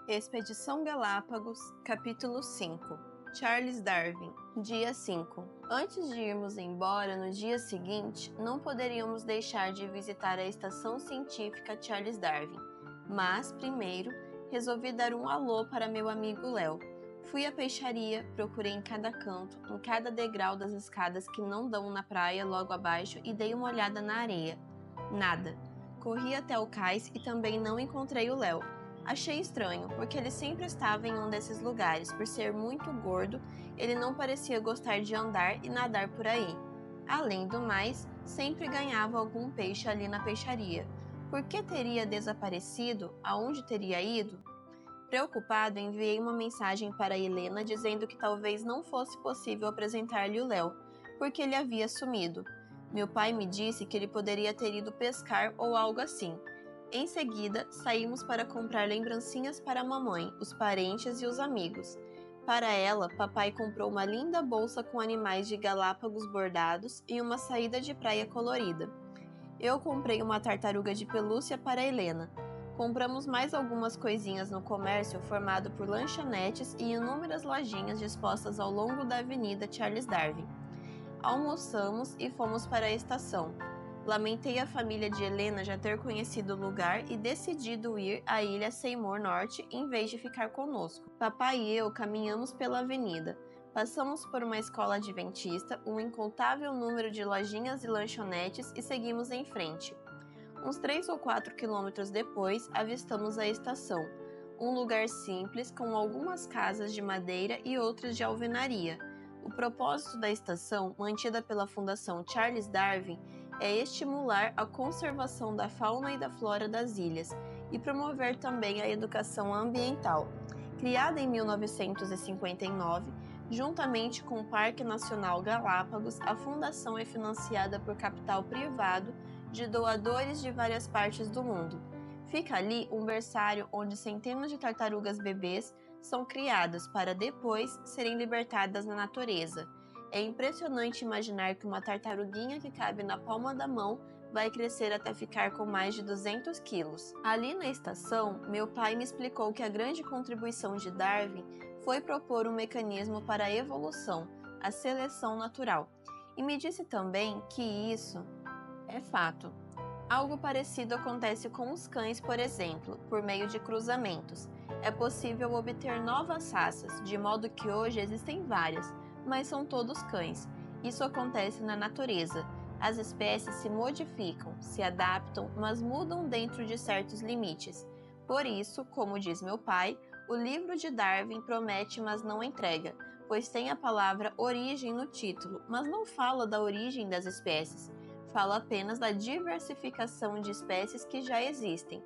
Expedição Galápagos, capítulo 5. Charles Darwin, dia 5. Antes de irmos embora no dia seguinte, não poderíamos deixar de visitar a estação científica Charles Darwin. Mas, primeiro, resolvi dar um alô para meu amigo Léo. Fui à peixaria, procurei em cada canto, em cada degrau das escadas que não dão na praia logo abaixo e dei uma olhada na areia. Nada. Corri até o cais e também não encontrei o Léo. Achei estranho, porque ele sempre estava em um desses lugares. Por ser muito gordo, ele não parecia gostar de andar e nadar por aí. Além do mais, sempre ganhava algum peixe ali na peixaria. Por que teria desaparecido? Aonde teria ido? Preocupado, enviei uma mensagem para Helena dizendo que talvez não fosse possível apresentar-lhe o Léo, porque ele havia sumido. Meu pai me disse que ele poderia ter ido pescar ou algo assim. Em seguida, saímos para comprar lembrancinhas para a mamãe, os parentes e os amigos. Para ela, papai comprou uma linda bolsa com animais de Galápagos bordados e uma saída de praia colorida. Eu comprei uma tartaruga de pelúcia para Helena. Compramos mais algumas coisinhas no comércio formado por lanchonetes e inúmeras lojinhas dispostas ao longo da Avenida Charles Darwin. Almoçamos e fomos para a estação. Lamentei a família de Helena já ter conhecido o lugar e decidido ir à ilha Seymour Norte em vez de ficar conosco. Papai e eu caminhamos pela avenida. Passamos por uma escola adventista, um incontável número de lojinhas e lanchonetes e seguimos em frente. Uns 3 ou 4 quilômetros depois, avistamos a estação, um lugar simples com algumas casas de madeira e outras de alvenaria. O propósito da estação, mantida pela Fundação Charles Darwin, é estimular a conservação da fauna e da flora das ilhas e promover também a educação ambiental. Criada em 1959, juntamente com o Parque Nacional Galápagos, a fundação é financiada por capital privado de doadores de várias partes do mundo. Fica ali um berçário onde centenas de tartarugas bebês são criadas para depois serem libertadas na natureza. É impressionante imaginar que uma tartaruguinha que cabe na palma da mão vai crescer até ficar com mais de 200 quilos. Ali na estação, meu pai me explicou que a grande contribuição de Darwin foi propor um mecanismo para a evolução, a seleção natural. E me disse também que isso é fato. Algo parecido acontece com os cães, por exemplo, por meio de cruzamentos. É possível obter novas raças, de modo que hoje existem várias, mas são todos cães. Isso acontece na natureza. As espécies se modificam, se adaptam, mas mudam dentro de certos limites. Por isso, como diz meu pai, o livro de Darwin promete, mas não entrega, pois tem a palavra origem no título, mas não fala da origem das espécies. Fala apenas da diversificação de espécies que já existem.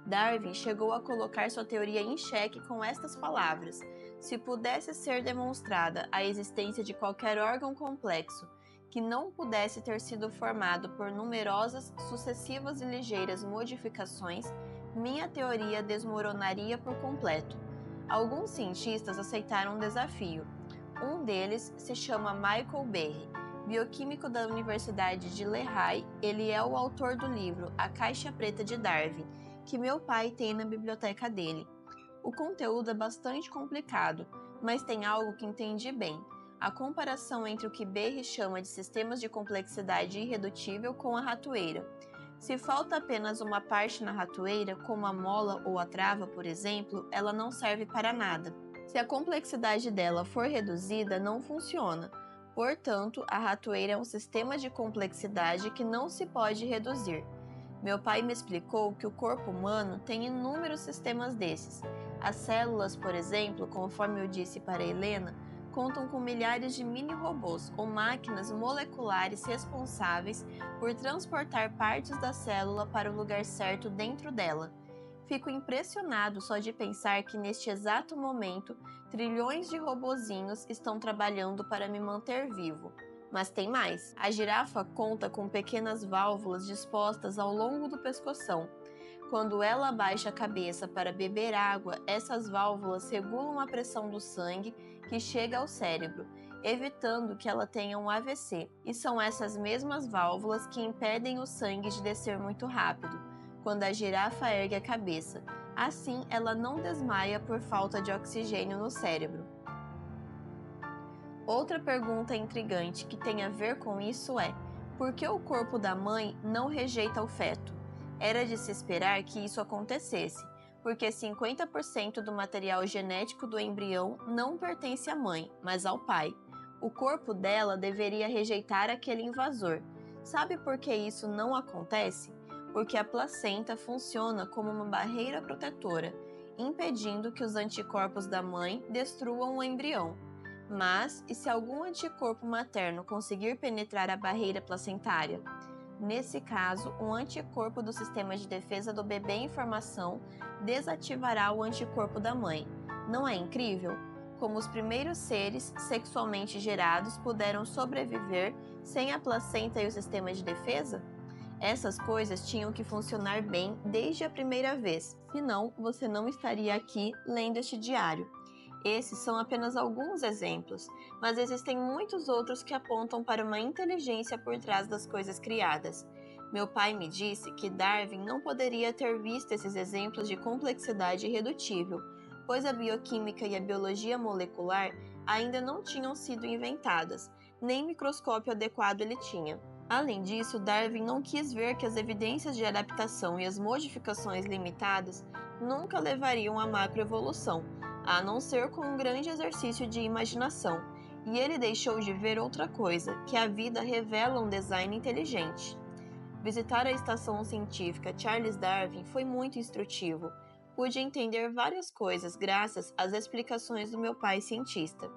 Darwin chegou a colocar sua teoria em xeque com estas palavras: se pudesse ser demonstrada a existência de qualquer órgão complexo que não pudesse ter sido formado por numerosas, sucessivas e ligeiras modificações, minha teoria desmoronaria por completo. Alguns cientistas aceitaram o desafio. Um deles se chama Michael Berry, bioquímico da Universidade de Lehigh. Ele é o autor do livro A Caixa Preta de Darwin, que meu pai tem na biblioteca dele. O conteúdo é bastante complicado, mas tem algo que entendi bem: a comparação entre o que Berry chama de sistemas de complexidade irredutível com a ratoeira. Se falta apenas uma parte na ratoeira, como a mola ou a trava, por exemplo, ela não serve para nada. Se a complexidade dela for reduzida, não funciona. Portanto, a ratoeira é um sistema de complexidade que não se pode reduzir. Meu pai me explicou que o corpo humano tem inúmeros sistemas desses. As células, por exemplo, conforme eu disse para Helena, contam com milhares de mini-robôs ou máquinas moleculares responsáveis por transportar partes da célula para o lugar certo dentro dela. Fico impressionado só de pensar que neste exato momento, trilhões de robozinhos estão trabalhando para me manter vivo. Mas tem mais. A girafa conta com pequenas válvulas dispostas ao longo do pescoção. Quando ela abaixa a cabeça para beber água, essas válvulas regulam a pressão do sangue que chega ao cérebro, evitando que ela tenha um AVC. E são essas mesmas válvulas que impedem o sangue de descer muito rápido quando a girafa ergue a cabeça, Assim, ela não desmaia por falta de oxigênio no cérebro. Outra pergunta intrigante que tem a ver com isso é: por que o corpo da mãe não rejeita o feto? Era de se esperar que isso acontecesse, porque 50% do material genético do embrião não pertence à mãe, mas ao pai. O corpo dela deveria rejeitar aquele invasor. Sabe por que isso não acontece? Porque a placenta funciona como uma barreira protetora, impedindo que os anticorpos da mãe destruam o embrião. Mas, e se algum anticorpo materno conseguir penetrar a barreira placentária? Nesse caso, um anticorpo do sistema de defesa do bebê em formação desativará o anticorpo da mãe. Não é incrível? Como os primeiros seres sexualmente gerados puderam sobreviver sem a placenta e o sistema de defesa? Essas coisas tinham que funcionar bem desde a primeira vez, senão você não estaria aqui lendo este diário. Esses são apenas alguns exemplos, mas existem muitos outros que apontam para uma inteligência por trás das coisas criadas. Meu pai me disse que Darwin não poderia ter visto esses exemplos de complexidade irredutível, pois a bioquímica e a biologia molecular ainda não tinham sido inventadas, nem microscópio adequado ele tinha. Além disso, Darwin não quis ver que as evidências de adaptação e as modificações limitadas nunca levariam à macroevolução, a não ser com um grande exercício de imaginação, e ele deixou de ver outra coisa, que a vida revela um design inteligente. Visitar a estação científica Charles Darwin foi muito instrutivo. Pude entender várias coisas graças às explicações do meu pai cientista.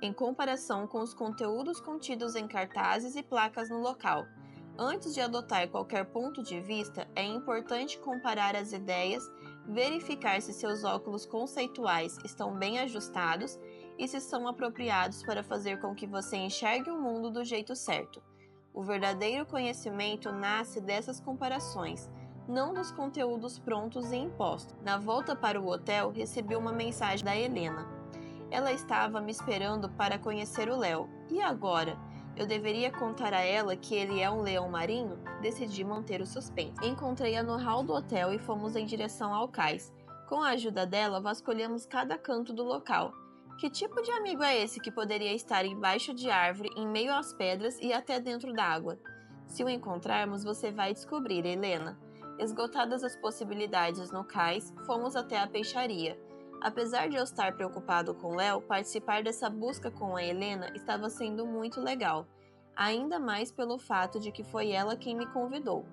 Em comparação com os conteúdos contidos em cartazes e placas no local. Antes de adotar qualquer ponto de vista, é importante comparar as ideias, verificar se seus óculos conceituais estão bem ajustados e se são apropriados para fazer com que você enxergue o mundo do jeito certo. O verdadeiro conhecimento nasce dessas comparações, não dos conteúdos prontos e impostos. Na volta para o hotel, recebi uma mensagem da Helena. Ela estava me esperando para conhecer o Léo. E agora? Eu deveria contar a ela que ele é um leão marinho? Decidi manter o suspense. Encontrei-a no hall do hotel e fomos em direção ao cais. Com a ajuda dela, vasculhamos cada canto do local. Que tipo de amigo é esse que poderia estar embaixo de árvore, em meio às pedras e até dentro d'água? Se o encontrarmos, você vai descobrir, Helena. Esgotadas as possibilidades no cais, fomos até a peixaria. Apesar de eu estar preocupado com Léo, participar dessa busca com a Helena estava sendo muito legal, ainda mais pelo fato de que foi ela quem me convidou.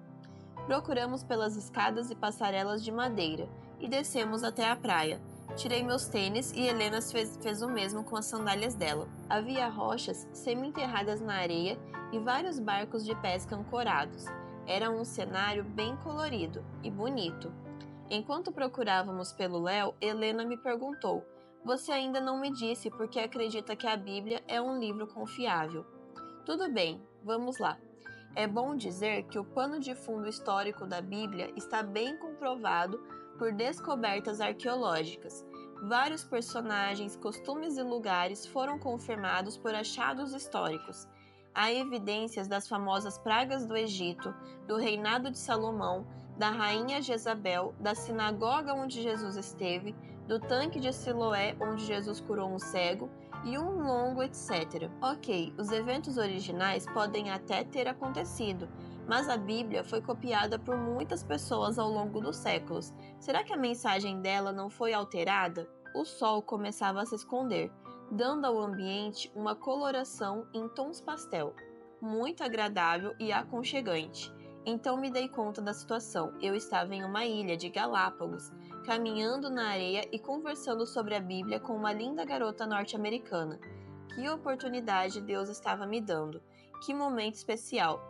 Procuramos pelas escadas e passarelas de madeira e descemos até a praia. Tirei meus tênis e Helena fez o mesmo com as sandálias dela. Havia rochas semi-enterradas na areia e vários barcos de pesca ancorados. Era um cenário bem colorido e bonito. Enquanto procurávamos pelo Léo, Helena me perguntou: você ainda não me disse porque acredita que a Bíblia é um livro confiável. Tudo bem, vamos lá. É bom dizer que o pano de fundo histórico da Bíblia está bem comprovado por descobertas arqueológicas. Vários personagens, costumes e lugares foram confirmados por achados históricos. Há evidências das famosas pragas do Egito, do reinado de Salomão, da rainha Jezabel, da sinagoga onde Jesus esteve, do tanque de Siloé onde Jesus curou um cego e um longo etc. Ok, os eventos originais podem até ter acontecido, mas a Bíblia foi copiada por muitas pessoas ao longo dos séculos. Será que a mensagem dela não foi alterada? O sol começava a se esconder, dando ao ambiente uma coloração em tons pastel, muito agradável e aconchegante. Então me dei conta da situação. Eu estava em uma ilha de Galápagos, caminhando na areia e conversando sobre a Bíblia com uma linda garota norte-americana. Que oportunidade Deus estava me dando! Que momento especial!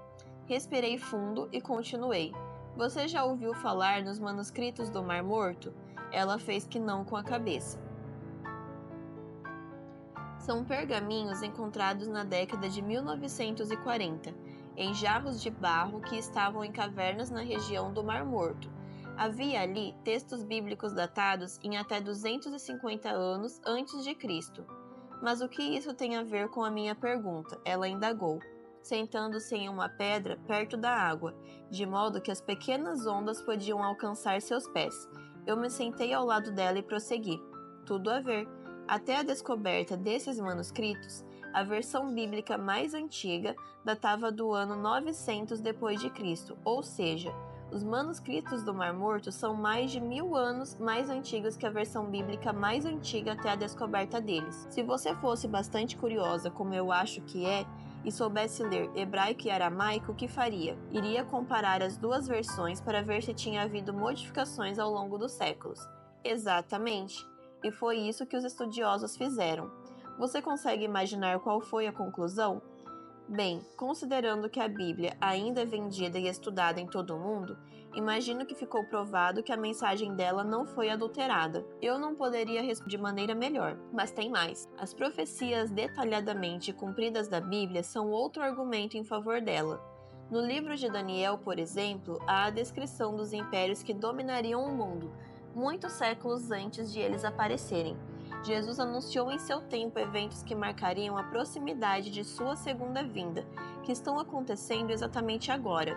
Respirei fundo e continuei. Você já ouviu falar nos manuscritos do Mar Morto? Ela fez que não com a cabeça. São pergaminhos encontrados na década de 1940, em jarros de barro que estavam em cavernas na região do Mar Morto. Havia ali textos bíblicos datados em até 250 anos antes de Cristo. Mas o que isso tem a ver com a minha pergunta? Ela indagou, sentando-se em uma pedra perto da água, de modo que as pequenas ondas podiam alcançar seus pés. Eu me sentei ao lado dela e prossegui. Tudo a ver. Até a descoberta desses manuscritos, a versão bíblica mais antiga datava do ano 900 depois de Cristo, ou seja, os manuscritos do Mar Morto são mais de 1000 anos mais antigos que a versão bíblica mais antiga até a descoberta deles. Se você fosse bastante curiosa, como eu acho que é, e soubesse ler hebraico e aramaico, o que faria? Iria comparar as duas versões para ver se tinha havido modificações ao longo dos séculos. Exatamente. E foi isso que os estudiosos fizeram. Você consegue imaginar qual foi a conclusão? Bem, considerando que a Bíblia ainda é vendida e estudada em todo o mundo, imagino que ficou provado que a mensagem dela não foi adulterada. Eu não poderia responder de maneira melhor, mas tem mais. As profecias detalhadamente cumpridas da Bíblia são outro argumento em favor dela. No livro de Daniel, por exemplo, há a descrição dos impérios que dominariam o mundo, muitos séculos antes de eles aparecerem. Jesus anunciou em seu tempo eventos que marcariam a proximidade de sua segunda vinda, que estão acontecendo exatamente agora.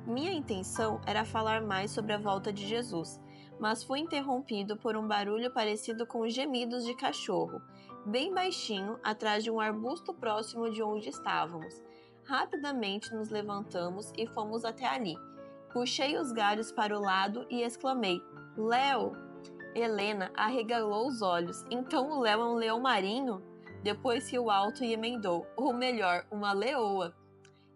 Minha intenção era falar mais sobre a volta de Jesus, mas fui interrompido por um barulho parecido com gemidos de cachorro, bem baixinho, atrás de um arbusto próximo de onde estávamos. Rapidamente nos levantamos e fomos até ali. Puxei os galhos para o lado e exclamei: Léo! Helena arregalou os olhos. Então o Léo é um leão marinho? Depois riu alto e emendou, ou melhor, uma leoa.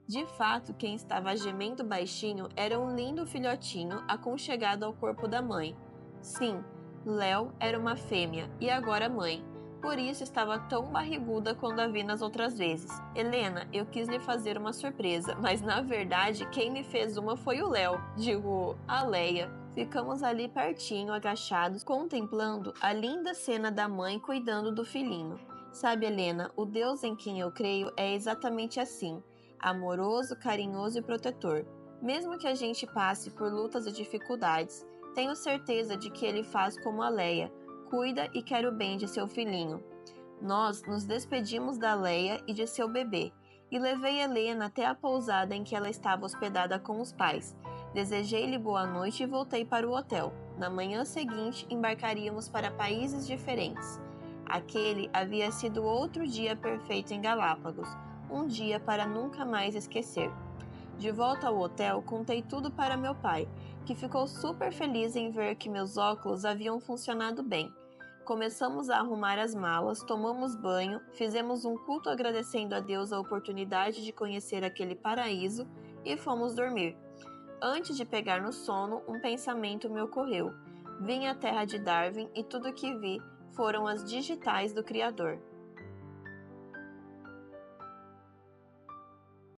De fato, quem estava gemendo baixinho era um lindo filhotinho aconchegado ao corpo da mãe. Sim, Léo era uma fêmea e agora mãe. Por isso estava tão barriguda quando a vi nas outras vezes. Helena, eu quis lhe fazer uma surpresa, mas na verdade quem me fez uma foi o Léo, digo, a Leia. Ficamos ali pertinho, agachados, contemplando a linda cena da mãe cuidando do filhinho. Sabe, Helena, o Deus em quem eu creio é exatamente assim, amoroso, carinhoso e protetor. Mesmo que a gente passe por lutas e dificuldades, tenho certeza de que ele faz como a Leia, cuida e quer o bem de seu filhinho. Nós nos despedimos da Leia e de seu bebê, e levei Helena até a pousada em que ela estava hospedada com os pais. Desejei-lhe boa noite e voltei para o hotel. Na manhã seguinte, embarcaríamos para países diferentes. Aquele havia sido outro dia perfeito em Galápagos, um dia para nunca mais esquecer. De volta ao hotel, contei tudo para meu pai, que ficou super feliz em ver que meus óculos haviam funcionado bem. Começamos a arrumar as malas, tomamos banho, fizemos um culto agradecendo a Deus a oportunidade de conhecer aquele paraíso e fomos dormir. Antes de pegar no sono, um pensamento me ocorreu. Vim à terra de Darwin e tudo o que vi foram as digitais do Criador.